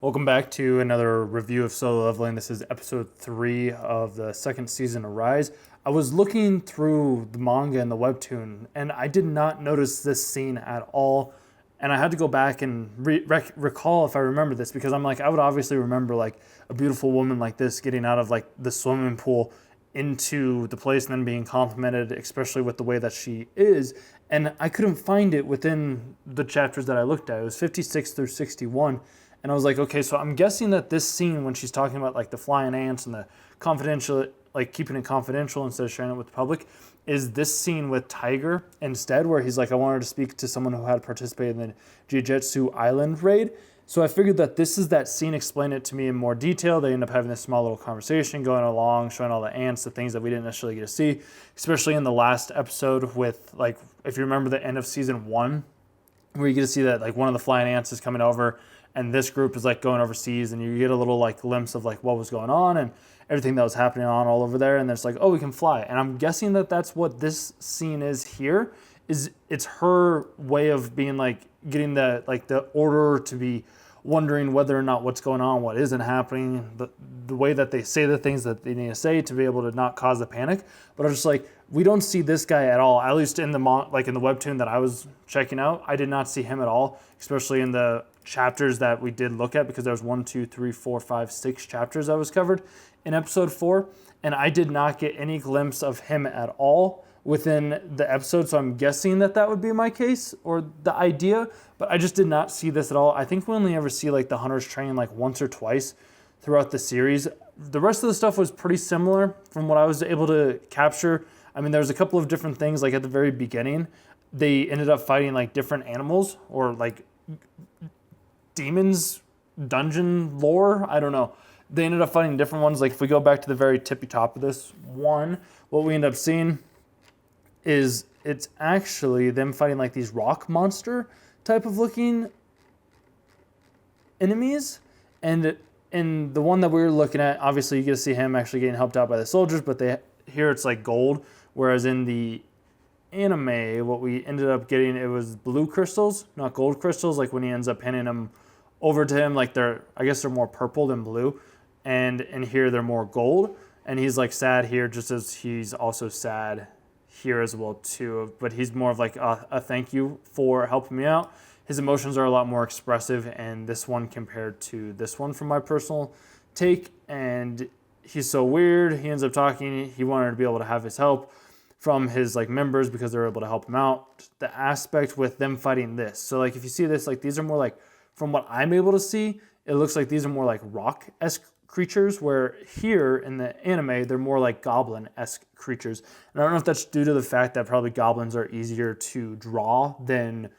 Welcome back to another review of Solo Leveling. This is episode 3 of the second season of Rise. I was looking through the manga and the Webtoon, and I did not notice this scene at all. And I had to go back and recall if I remember this, because I'm like, I would obviously remember like a beautiful woman like this getting out of like the swimming pool into the place and then being complimented, especially with the way that she is. And I couldn't find it within the chapters that I looked at. It was 56 through 61. And I was like, okay, so I'm guessing that this scene when she's talking about like the flying ants and the confidential, like keeping it confidential instead of sharing it with the public, is this scene with Tiger instead, where he's like, I wanted to speak to someone who had participated in the Jiu-Jitsu Island raid. So I figured that this is that scene, explain it to me in more detail. They end up having this small little conversation going along, showing all the ants, the things that we didn't necessarily get to see, especially in the last episode with, like, if you remember the end of season 1, where you get to see that like one of the flying ants is coming over and this group is like going overseas, and you get a little like glimpse of like what was going on and everything that was happening on all over there. And it's like, oh, we can fly. And I'm guessing that that's what this scene is here. Is it's her way of being like getting the like the order to be wondering whether or not what's going on, what isn't happening, the way that they say the things that they need to say to be able to not cause the panic. But I was just like, we don't see this guy at all. At least in the like in the webtoon that I was checking out, I did not see him at all, especially in the chapters that we did look at, because there was 1, 2, 3, 4, 5, 6 chapters that was covered in episode 4, and I did not get any glimpse of him at all within the episode. So I'm guessing that that would be my case or the idea, but I just did not see this at all. I think we only ever see like the Hunter's Train like once or twice throughout the series. The rest of the stuff was pretty similar from what I was able to capture. I mean, there was a couple of different things, like at the very beginning, they ended up fighting like different animals or like demons, dungeon lore, I don't know. They ended up fighting different ones. Like if we go back to the very tippy top of this one, what we end up seeing is it's actually them fighting like these rock monster type of looking enemies. And in the one that we were looking at, obviously you get to see him actually getting helped out by the soldiers, but here it's like gold, whereas in the anime, what we ended up getting, it was blue crystals, not gold crystals, like when he ends up handing them over to him, like I guess they're more purple than blue, and in here they're more gold, and he's like sad here, just as he's also sad here as well too, but he's more of like a thank you for helping me out. His emotions are a lot more expressive in this one compared to this one from my personal take, and he's so weird. He ends up talking, he wanted to be able to have his help from his like members because they're able to help him out. The aspect with them fighting this, so like if you see this, like these are more like, from what I'm able to see, it looks like these are more like rock-esque creatures, where here in the anime, they're more like goblin-esque creatures. And I don't know if that's due to the fact that probably goblins are easier to draw than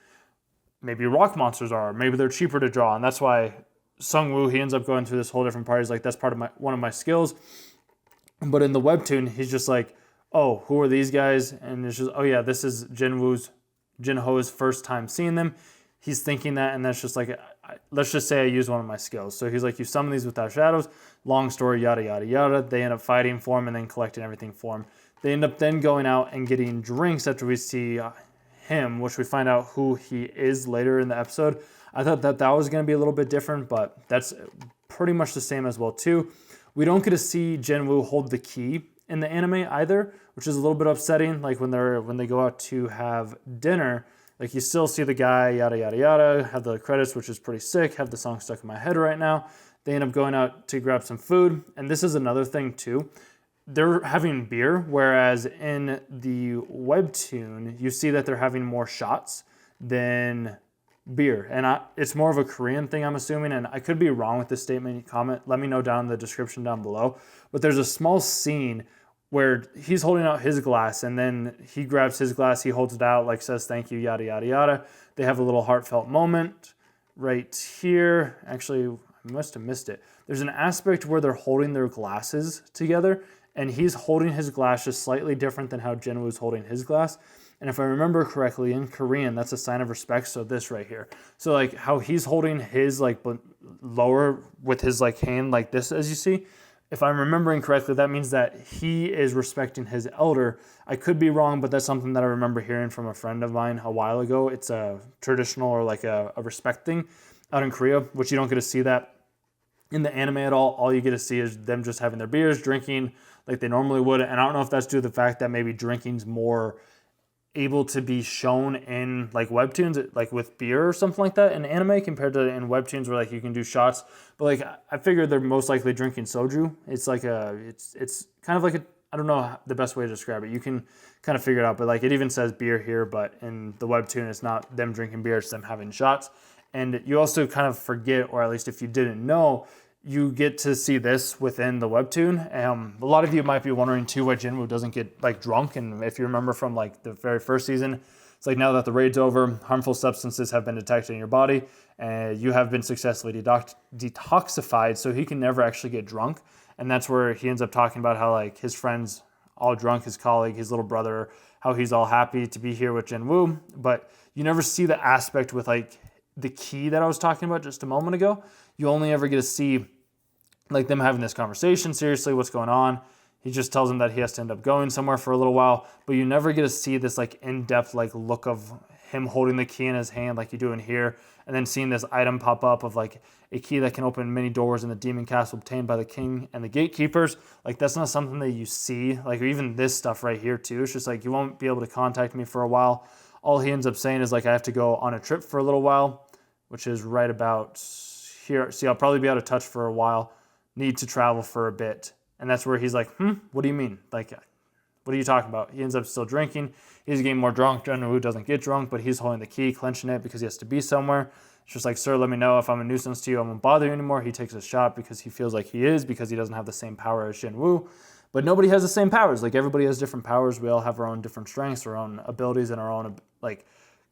maybe rock monsters are. Maybe they're cheaper to draw, and that's why Sung-woo, he ends up going through this whole different part. He's like, that's part of one of my skills. But in the webtoon, he's just like, oh, who are these guys? And it's just, oh yeah, this is Jinho's first time seeing them. He's thinking that, and that's just like, let's just say I use one of my skills. So he's like, you summon these without shadows, long story, yada, yada, yada. They end up fighting for him and then collecting everything for him. They end up then going out and getting drinks after we see him, which we find out who he is later in the episode. I thought that was going to be a little bit different, but that's pretty much the same as well too. We don't get to see Jinwoo hold the key in the anime either, which is a little bit upsetting. Like when they go out to have dinner, like you still see the guy, yada, yada, yada, have the credits, which is pretty sick, have the song stuck in my head right now. They end up going out to grab some food. And this is another thing too. They're having beer, whereas in the webtoon, you see that they're having more shots than beer. And it's more of a Korean thing, I'm assuming, and I could be wrong with this statement. Comment, let me know down in the description down below. But there's a small scene where he's holding out his glass, and then he grabs his glass, he holds it out, like says thank you, yada, yada, yada. They have a little heartfelt moment right here. Actually, I must have missed it. There's an aspect where they're holding their glasses together, and he's holding his glass just slightly different than how Jinwoo's holding his glass. And if I remember correctly, in Korean, that's a sign of respect. So this right here. So like how he's holding his like lower with his like hand like this, as you see, if I'm remembering correctly, that means that he is respecting his elder. I could be wrong, but that's something that I remember hearing from a friend of mine a while ago. It's a traditional or like a respect thing out in Korea, which you don't get to see that In the anime at all you get to see is them just having their beers, drinking like they normally would. And I don't know if that's due to the fact that maybe drinking's more able to be shown in like webtoons, like with beer or something like that in anime compared to in webtoons where like you can do shots. But like I figured they're most likely drinking soju. It's like it's kind of like a, I don't know the best way to describe it. You can kind of figure it out, but like it even says beer here, but in the webtoon it's not them drinking beer, it's them having shots. And you also kind of forget, or at least if you didn't know, you get to see this within the webtoon. A lot of you might be wondering too why Jinwoo doesn't get like drunk. And if you remember from like the very first season, it's like now that the raid's over, harmful substances have been detected in your body and you have been successfully detoxified, so he can never actually get drunk. And that's where he ends up talking about how like his friends all drunk, his colleague, his little brother, how he's all happy to be here with Jinwoo. But you never see the aspect with like the key that I was talking about just a moment ago. You only ever get to see like them having this conversation, seriously, what's going on. He just tells him that he has to end up going somewhere for a little while, but you never get to see this like in-depth like look of him holding the key in his hand like you do in here, and then seeing this item pop up of like a key that can open many doors in the demon castle obtained by the king and the gatekeepers. Like that's not something that you see, like even this stuff right here too. It's just like you won't be able to contact me for a while. All he ends up saying is like I have to go on a trip for a little while, which is right about here. See, I'll probably be out of touch for a while, need to travel for a bit. And that's where he's like, what do you mean? Like, what are you talking about? He ends up still drinking. He's getting more drunk. Jinwoo doesn't get drunk, but he's holding the key, clenching it because he has to be somewhere. It's just like, sir, let me know if I'm a nuisance to you. I won't bother you anymore. He takes a shot because he feels like he is, because he doesn't have the same power as Jinwoo. But nobody has the same powers. Like everybody has different powers. We all have our own different strengths, our own abilities, and our own like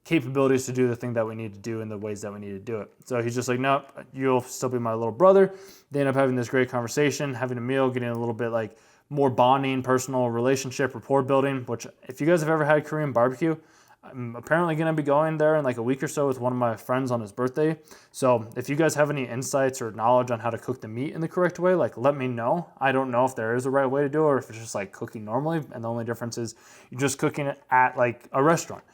capabilities to do the thing that we need to do in the ways that we need to do it. So he's just like, nope, you'll still be my little brother. They end up having this great conversation, having a meal, getting a little bit like more bonding, personal relationship, rapport building, which if you guys have ever had Korean barbecue, I'm apparently going to be going there in like a week or so with one of my friends on his birthday. So if you guys have any insights or knowledge on how to cook the meat in the correct way, like let me know. I don't know if there is a right way to do it or if it's just like cooking normally. And the only difference is you're just cooking it at like a restaurant.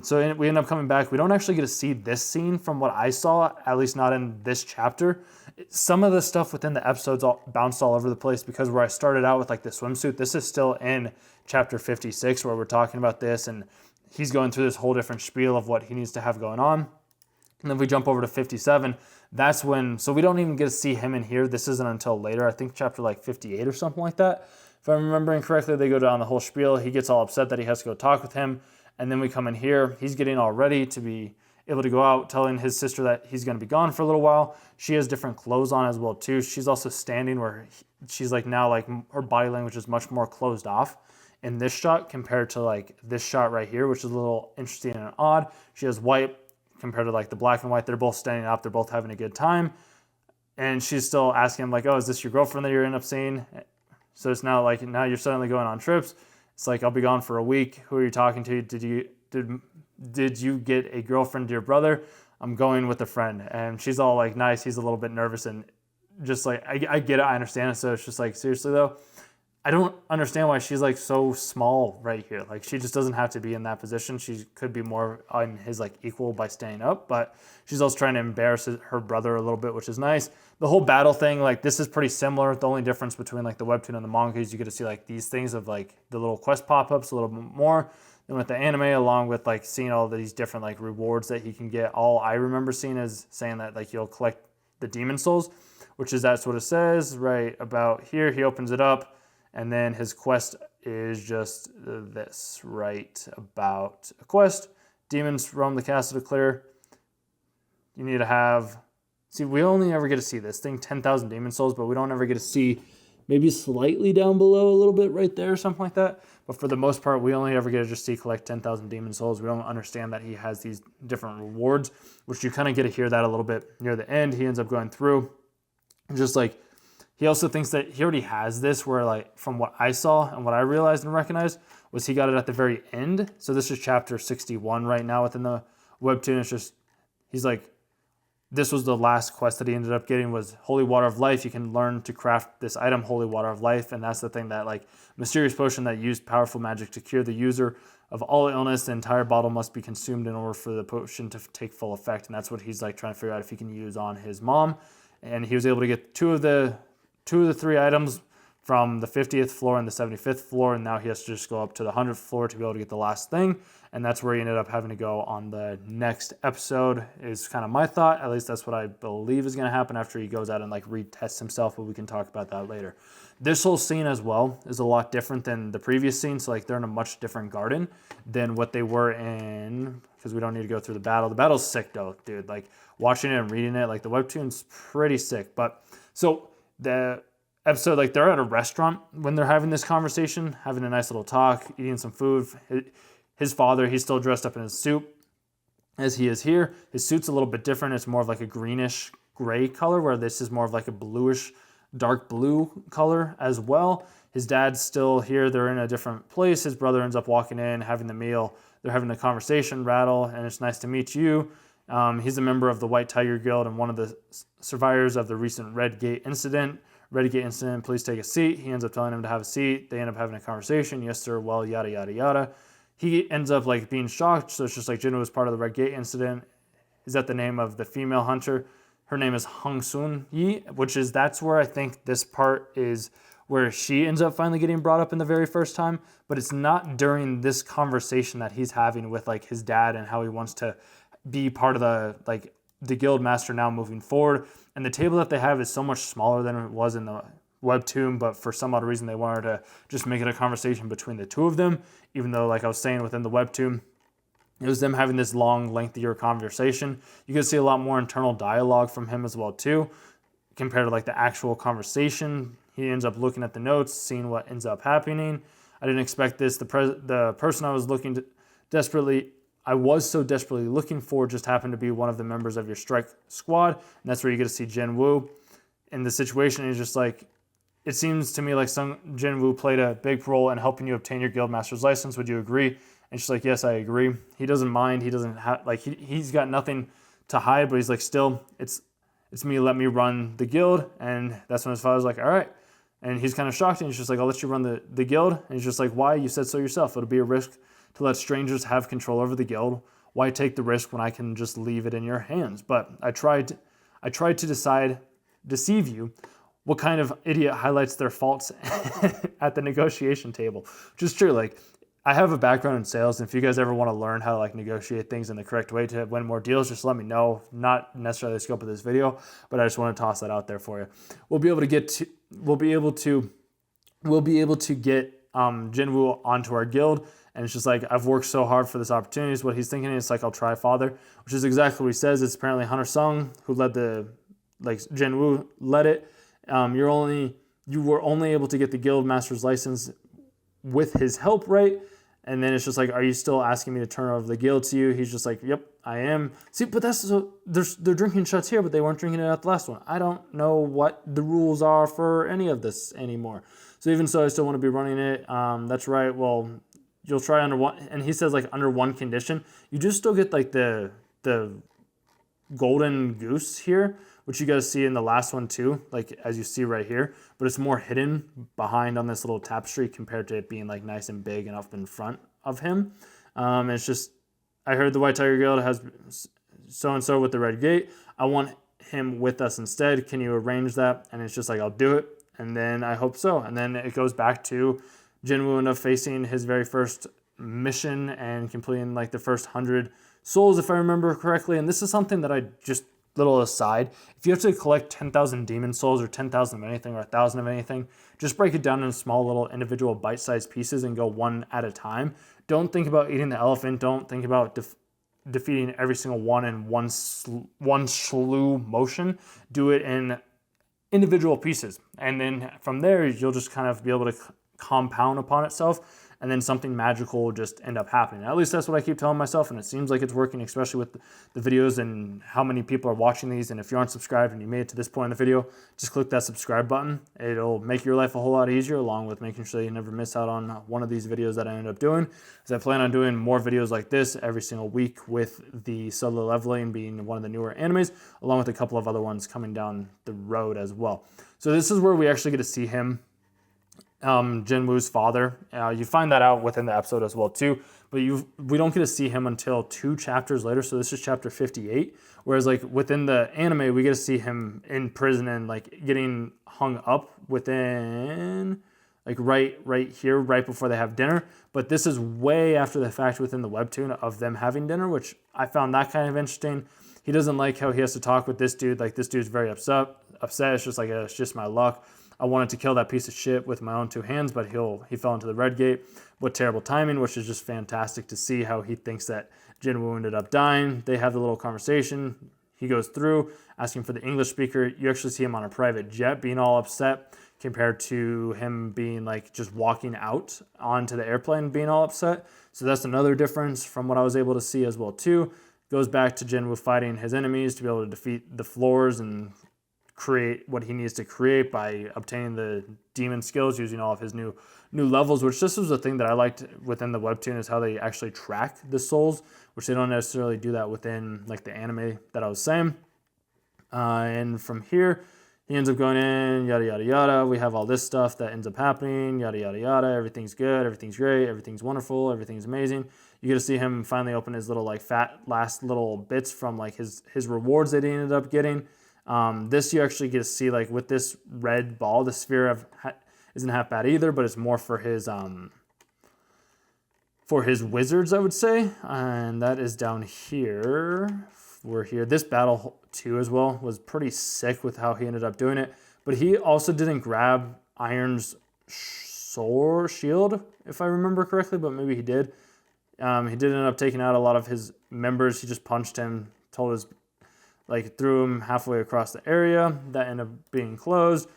So we end up coming back. We don't actually get to see this scene from what I saw, at least not in this chapter. Some of the stuff within the episodes bounced all over the place because where I started out with like the swimsuit, this is still in chapter 56 where we're talking about this and he's going through this whole different spiel of what he needs to have going on. And then we jump over to 57. That's when, so we don't even get to see him in here. This isn't until later, I think chapter like 58 or something like that. If I'm remembering correctly, they go down the whole spiel. He gets all upset that he has to go talk with him. And then we come in here. He's getting all ready to be able to go out, telling his sister that he's going to be gone for a little while. She has different clothes on as well too. She's also standing where she's like now like her body language is much more closed off in this shot compared to like this shot right here, which is a little interesting and odd. She has white compared to like the black and white. They're both standing up. They're both having a good time. And she's still asking him like, oh, is this your girlfriend that you're end up seeing? So it's now like, now you're suddenly going on trips. It's like, I'll be gone for a week. Who are you talking to? Did you get a girlfriend, dear brother? I'm going with a friend. And she's all like, nice. He's a little bit nervous and just like, I get it. I understand it. So it's just like, seriously though, I don't understand why she's like so small right here. Like she just doesn't have to be in that position. She could be more on his like equal by staying up, but she's also trying to embarrass her brother a little bit, which is nice. The whole battle thing, like this is pretty similar. The only difference between like the webtoon and the manga is you get to see like these things of like the little quest pop-ups a little bit more than with the anime, along with like seeing all these different like rewards that he can get. All I remember seeing is saying that like you'll collect the demon souls, which is that's what it says right about here. He opens it up. And then his quest is just this, right about a quest. Demons roam the castle to clear. You need to have, see, we only ever get to see this thing, 10,000 demon souls, but we don't ever get to see maybe slightly down below a little bit right there, something like that. But for the most part, we only ever get to just see collect 10,000 demon souls. We don't understand that he has these different rewards, which you kind of get to hear that a little bit near the end. He ends up going through just like, he also thinks that he already has this where like from what I saw and what I realized and recognized was he got it at the very end. So this is chapter 61 right now within the webtoon. It's just, he's like, this was the last quest that he ended up getting was Holy Water of Life. You can learn to craft this item, Holy Water of Life. And that's the thing that like mysterious potion that used powerful magic to cure the user of all illness. The entire bottle must be consumed in order for the potion to take full effect. And that's what he's like trying to figure out if he can use on his mom. and he was able to get two of the 3 items from the 50th floor and the 75th floor, and now he has to just go up to the 100th floor to be able to get the last thing, and that's where he ended up having to go on the next episode, is kind of my thought. At least that's what I believe is going to happen after he goes out and like retests himself, but we can talk about that later. This whole scene as well is a lot different than the previous scene, so like they're in a much different garden than what they were in, because we don't need to go through the battle. The battle's sick though, dude. Like watching it and reading it, like the webtoon's pretty sick. But so the episode, like they're at a restaurant when they're having this conversation, having a nice little talk, eating some food. His father, he's still dressed up in his suit as he is here. His suit's a little bit different. It's more of like a greenish gray color, where this is more of like a bluish, dark blue color as well. His dad's still here. They're in a different place. His brother ends up walking in, having the meal. They're having a conversation, Rattle, and it's nice to meet you. He's a member of the White Tiger Guild and one of the survivors of the recent Red Gate incident. Please take a seat. He ends up telling him to have a seat. They end up having a conversation. Yes, sir. Well, yada, yada, yada. He ends up like being shocked. So it's just like Jinwoo was part of the Red Gate incident. Is that the name of the female hunter? Her name is Hong Soon Yi, that's where I think this part is where she ends up finally getting brought up in the very first time. But it's not during this conversation that he's having with like his dad and how he wants to be part of the guild master now moving forward. And the table that they have is so much smaller than it was in the webtoon, but for some odd reason they wanted to just make it a conversation between the two of them, even though, like I was saying, within the webtoon, it was them having this long, lengthier conversation. You can see a lot more internal dialogue from him as well too, compared to like the actual conversation. He ends up looking at the notes, seeing what ends up happening. I didn't expect this. The person I was so desperately looking for just happened to be one of the members of your strike squad. And that's where you get to see Jinwoo in the situation. He's just like, it seems to me like Jinwoo played a big role in helping you obtain your guildmaster's license. Would you agree? And she's like, yes, I agree. He doesn't mind. He doesn't have, like, he's got nothing to hide, but he's like, still, it's me, let me run the guild. And that's when his father's like, all right. And he's kind of shocked, and he's just like, I'll let you run the guild. And he's just like, why? You said so yourself. It'll be a risk to let strangers have control over the guild. Why take the risk when I can just leave it in your hands? But I tried to deceive you. What kind of idiot highlights their faults at the negotiation table? Which is true. Like, I have a background in sales, and if you guys ever want to learn how to like negotiate things in the correct way to win more deals, just let me know. Not necessarily the scope of this video, but I just want to toss that out there for you. We'll be able to get Jinwoo onto our guild, and it's just like, I've worked so hard for this opportunity is what he's thinking. It's like, I'll try, father, which is exactly what he says. It's apparently Hunter Sung who led Jinwoo led it. You were only able to get the guild master's license with his help, right? And then it's just like, are you still asking me to turn over the guild to you? He's just like, yep, I am. See, but that's so they're drinking shots here, but they weren't drinking it at the last one. I don't know what the rules are for any of this anymore. So even so, I still want to be running it. That's right. Well, you'll try under one, and he says like under one condition. You just still get like the golden goose here, which you guys see in the last one too, like as you see right here, but it's more hidden behind on this little tapestry compared to it being like nice and big and up in front of him. It's just, I heard the White Tiger Guild has so-and-so with the Red Gate. I want him with us instead. Can you arrange that? And it's just like, I'll do it. And then I hope so. And then it goes back to Jinwoo end up facing his very first mission and completing like the first 100 souls, if I remember correctly. And this is something that I just, little aside, if you have to collect 10,000 demon souls or 10,000 of anything or 1,000 of anything, just break it down in small little individual bite-sized pieces and go one at a time. Don't think about eating the elephant. Don't think about defeating every single one in one slew motion. Do it in individual pieces. And then from there, you'll just kind of be able to compound upon itself, and then something magical will just end up happening. At least that's what I keep telling myself, and it seems like it's working, especially with the videos and how many people are watching these. And if you aren't subscribed and you made it to this point in the video, just click that subscribe button. It'll make your life a whole lot easier, along with making sure you never miss out on one of these videos that I end up doing, because I plan on doing more videos like this every single week, with the Solo Leveling being one of the newer animes, along with a couple of other ones coming down the road as well. So this is where we actually get to see him Jinwoo's father. You find that out within the episode as well too, but we don't get to see him until 2 chapters later. So this is chapter 58. Whereas like within the anime, we get to see him in prison and like getting hung up within like right here, right before they have dinner. But this is way after the fact within the webtoon of them having dinner, which I found that kind of interesting. He doesn't like how he has to talk with this dude. Like this dude's very upset. It's just like, it's just my luck. I wanted to kill that piece of shit with my own 2 hands, but he fell into the red gate. What terrible timing, which is just fantastic to see how he thinks that Jinwoo ended up dying. They have the little conversation. He goes through, asking for the English speaker. You actually see him on a private jet being all upset compared to him being like just walking out onto the airplane being all upset. So that's another difference from what I was able to see as well too. Goes back to Jinwoo fighting his enemies to be able to defeat the floors and create what he needs to create by obtaining the demon skills using all of his new levels, which this was the thing that I liked within the webtoon, is how they actually track the souls, which they don't necessarily do that within like the anime that I was saying. And from here, he ends up going in, yada, yada, yada. We have all this stuff that ends up happening, yada, yada, yada. Everything's good, everything's great, everything's wonderful, everything's amazing. You get to see him finally open his little like fat last little bits from like his rewards that he ended up getting. This you actually get to see like with this red ball, the sphere isn't half bad either, but it's more for his wizards, I would say. And that is down here. We're here. This battle too as well was pretty sick with how he ended up doing it. But he also didn't grab Iron's sword shield, if I remember correctly, but maybe he did. He did end up taking out a lot of his members. He just punched him, threw him halfway across the area. That ended up being closed.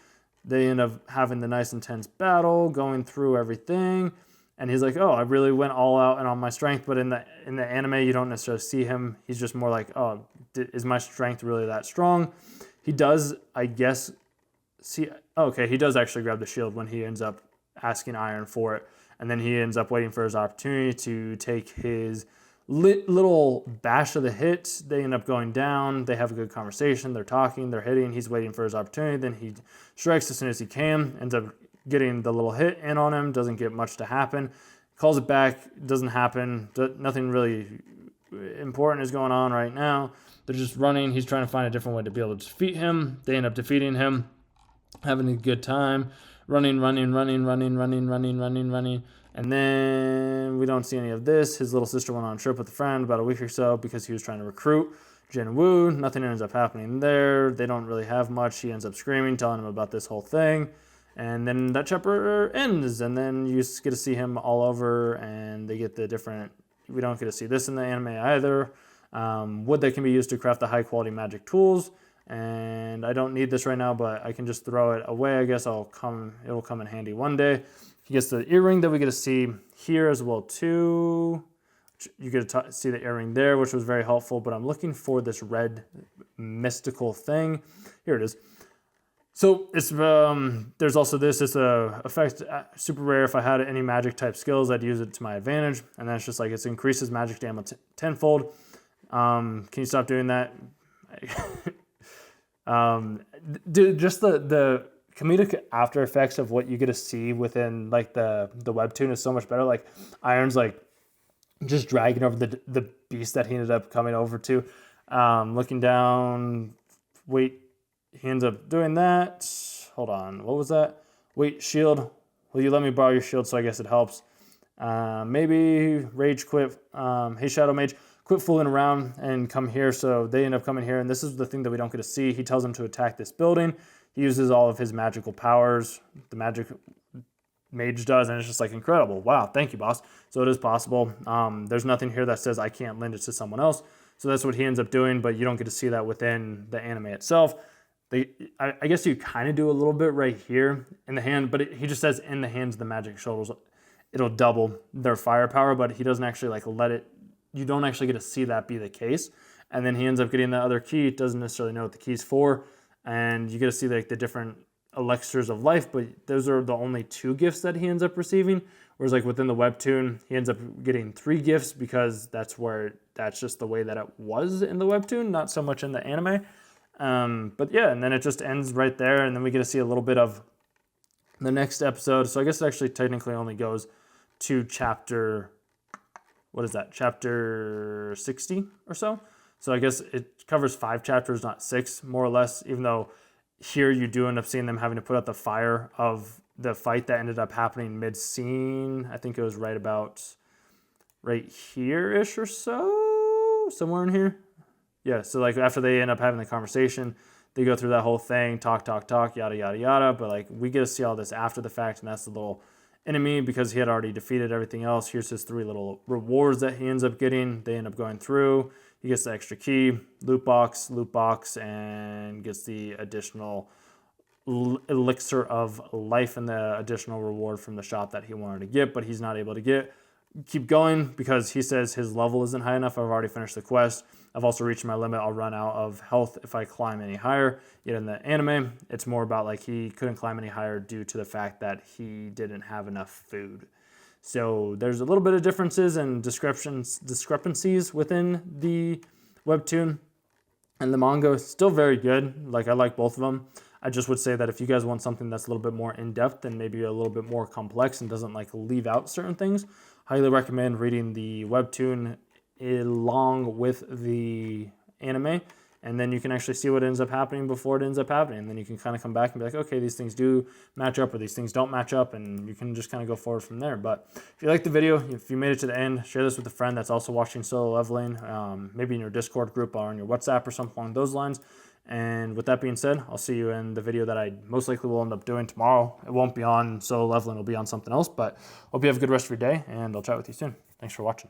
They end up having the nice intense battle, going through everything. And he's like, oh, I really went all out and on my strength. But in the anime, you don't necessarily see him. He's just more like, oh, is my strength really that strong? He does, I guess, see, okay, he does actually grab the shield when he ends up asking Iron for it. And then he ends up waiting for his opportunity to take his little bash of the hit. They end up going down. They have a good conversation. They're talking. They're hitting. He's waiting for his opportunity. Then he strikes as soon as he can. Ends up getting the little hit in on him. Doesn't get much to happen. Calls it back. Doesn't happen. Nothing really important is going on right now. They're just running. He's trying to find a different way to be able to defeat him. They end up defeating him. Having a good time. Running. And then we don't see any of this. His little sister went on a trip with a friend about a week or so because he was trying to recruit Jinwoo. Nothing ends up happening there. They don't really have much. He ends up screaming, telling him about this whole thing. And then that chapter ends. And then you just get to see him all over. And they get the different... We don't get to see this in the anime either. Wood that can be used to craft the high-quality magic tools. And I don't need this right now, but I can just throw it away. I guess it'll come in handy one day. He gets the earring that we get to see here as well too. You get to see the earring there, which was very helpful, but I'm looking for this red mystical thing. Here it is. So it's there's also this. It's a effect super rare. If I had any magic type skills, I'd use it to my advantage. And that's just like it increases magic damage tenfold. Can you stop doing that? Dude, just the comedic after effects of what you get to see within like the webtoon is so much better. Like Iron's like just dragging over the beast that he ended up coming over to, looking down. Wait, he ends up doing that. Hold on, what was that? Wait, shield. Will you let me borrow your shield? So I guess it helps. Maybe rage quit. Hey, Shadow Mage, quit fooling around and come here. So they end up coming here, and this is the thing that we don't get to see. He tells them to attack this building. He uses all of his magical powers. The magic mage does, and it's just like incredible. Wow, thank you, boss. So it is possible. There's nothing here that says I can't lend it to someone else. So that's what he ends up doing, but you don't get to see that within the anime itself. I guess you kind of do a little bit right here in the hand, but he just says in the hands of the magic shoulders, it'll double their firepower, but he doesn't actually like let it. You don't actually get to see that be the case. And then he ends up getting the other key. Doesn't necessarily know what the key's for. And you get to see like the different elixirs of life, but those are the only 2 gifts that he ends up receiving. Whereas like within the webtoon, he ends up getting 3 gifts because that's just the way that it was in the webtoon, not so much in the anime. But yeah, and then it just ends right there. And then we get to see a little bit of The next episode, so I guess it actually technically only goes to chapter, what is that, chapter 60 or so. So I guess it covers 5 chapters, not 6, more or less, even though here you do end up seeing them having to put out the fire of the fight that ended up happening mid-scene. I think it was right here-ish or so, somewhere in here. Yeah, so like after they end up having the conversation, they go through that whole thing, talk, yada, yada, yada. But like we get to see all this after the fact, and that's the little enemy because he had already defeated everything else. Here's his 3 little rewards that he ends up getting. They end up going through. He gets the extra key, loot box, and gets the additional elixir of life and the additional reward from the shop that he wanted to get, but he's not able to keep going because he says his level isn't high enough. I've already finished the quest. I've also reached my limit. I'll run out of health if I climb any higher. Yet in the anime, it's more about like he couldn't climb any higher due to the fact that he didn't have enough food. So there's a little bit of differences and discrepancies within the webtoon, and the manga is still very good. Like I like both of them. I just would say that if you guys want something that's a little bit more in-depth and maybe a little bit more complex and doesn't like leave out certain things, highly recommend reading the webtoon along with the anime, and then you can actually see what ends up happening before it ends up happening, and then you can kind of come back and be like, okay, these things do match up or these things don't match up, and you can just kind of go forward from there. But if you like the video, if you made it to the end, share this with a friend that's also watching Solo Leveling, maybe in your Discord group or on your WhatsApp or something along those lines. And with that being said, I'll see you in the video that I most likely will end up doing tomorrow. It won't be on Solo Leveling, it'll be on something else, but hope you have a good rest of your day, and I'll chat with you soon. Thanks for watching.